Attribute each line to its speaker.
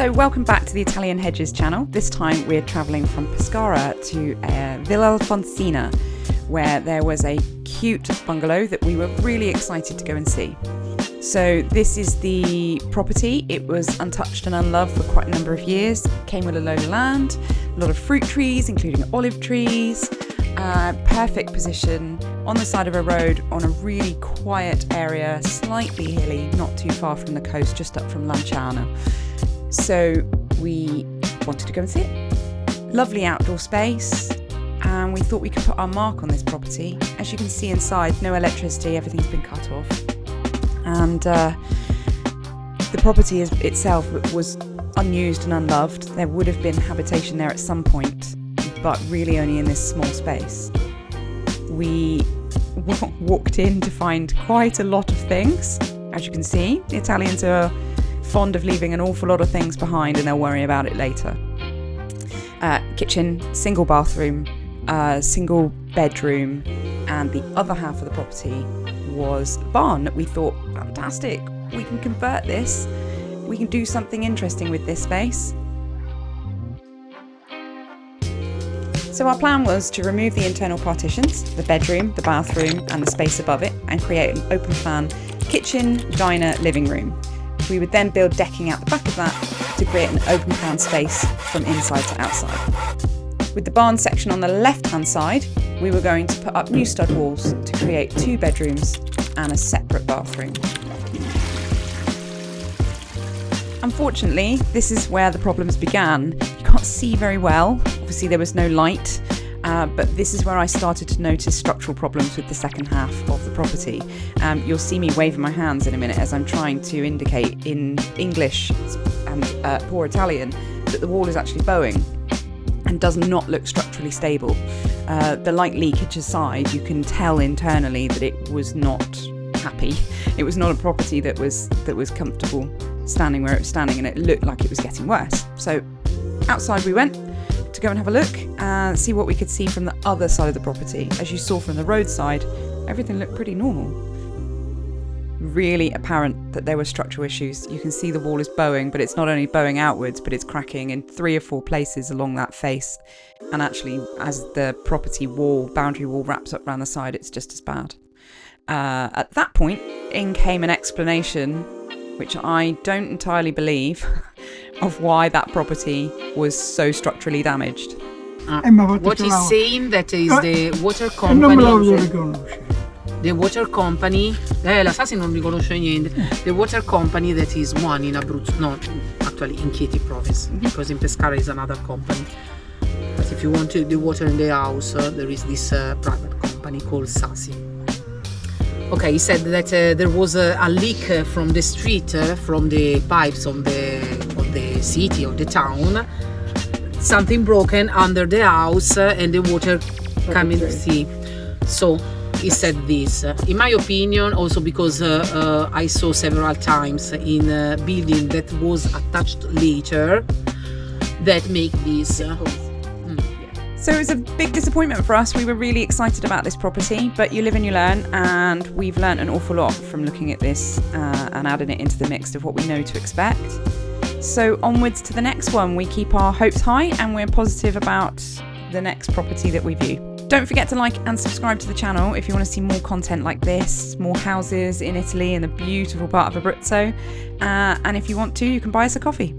Speaker 1: So welcome back to the Italian Hedges channel. This time we're travelling from Pescara to Villalfonsina, where there was a cute bungalow that we were really excited to go and see. So this is the property. It was untouched and unloved for quite a number of years. Came with a load of land, a lot of fruit trees, including olive trees. Perfect position on the side of a road on a really quiet area, slightly hilly, not too far from the coast, just up from 𝐦𝐤𝐤𝐿. So we wanted to go and see it. Lovely outdoor space, and we thought we could put our mark on this property. As you can see inside, no electricity, everything's been cut off. And the property itself was unused and unloved. There would have been habitation there at some point, but really only in this small space. We walked in to find quite a lot of things. As you can see, the Italians are fond of leaving an awful lot of things behind and they'll worry about it later. Kitchen, single bathroom, single bedroom, and the other half of the property was a barn that we thought, fantastic, we can convert this, we can do something interesting with this space. So our plan was to remove the internal partitions, the bedroom, the bathroom and the space above it, and create an open plan kitchen, diner, living room. We would then build decking out the back of that to create an open plan space from inside to outside. With the barn section on the left hand side, we were going to put up new stud walls to create 2 bedrooms and a separate bathroom. Unfortunately, this is where the problems began. You can't see very well, obviously there was no light, but this is where I started to notice structural problems with the second half of the property. You'll see me waving my hands in a minute as I'm trying to indicate in English and poor Italian that the wall is actually bowing and does not look structurally stable. The light leakage aside, you can tell internally that it was not happy. It was not a property that was comfortable standing where it was standing, and it looked like it was getting worse. So outside we went to go and have a look and see what we could see from the other side of the property. As you saw from the roadside, everything looked pretty normal. Really apparent that there were structural issues. You can see the wall is bowing, but it's not only bowing outwards, but it's cracking in 3 or 4 places along that face. And actually, as the property wall, boundary wall wraps up around the side, it's just as bad. At that point, in came an explanation, which I don't entirely believe, of why that property was so structurally damaged.
Speaker 2: What he's saying that is the water company. The water company, la Sasi non riconosce niente. The water company that is one in Abruzzo, no, actually in 𝐾𝐸 province, because in Pescara is another company. But if you want the water in the house, there is this private company called Sasi. Okay, he said that there was a leak from the street, from the pipes of the city, of the town. Something broken under the house and the water coming to see. So he said this. In my opinion, also because I saw several times in a building that was attached later, that make this.
Speaker 1: So it was a big disappointment for us. We were really excited about this property, but you live and you learn, and we've learned an awful lot from looking at this and adding it into the mix of what we know to expect. So onwards to the next one. We keep our hopes high and we're positive about the next property that we view. Don't forget to like and subscribe to the channel if you want to see more content like this, more houses in Italy in the beautiful part of Abruzzo. And if you want to, you can buy us a coffee.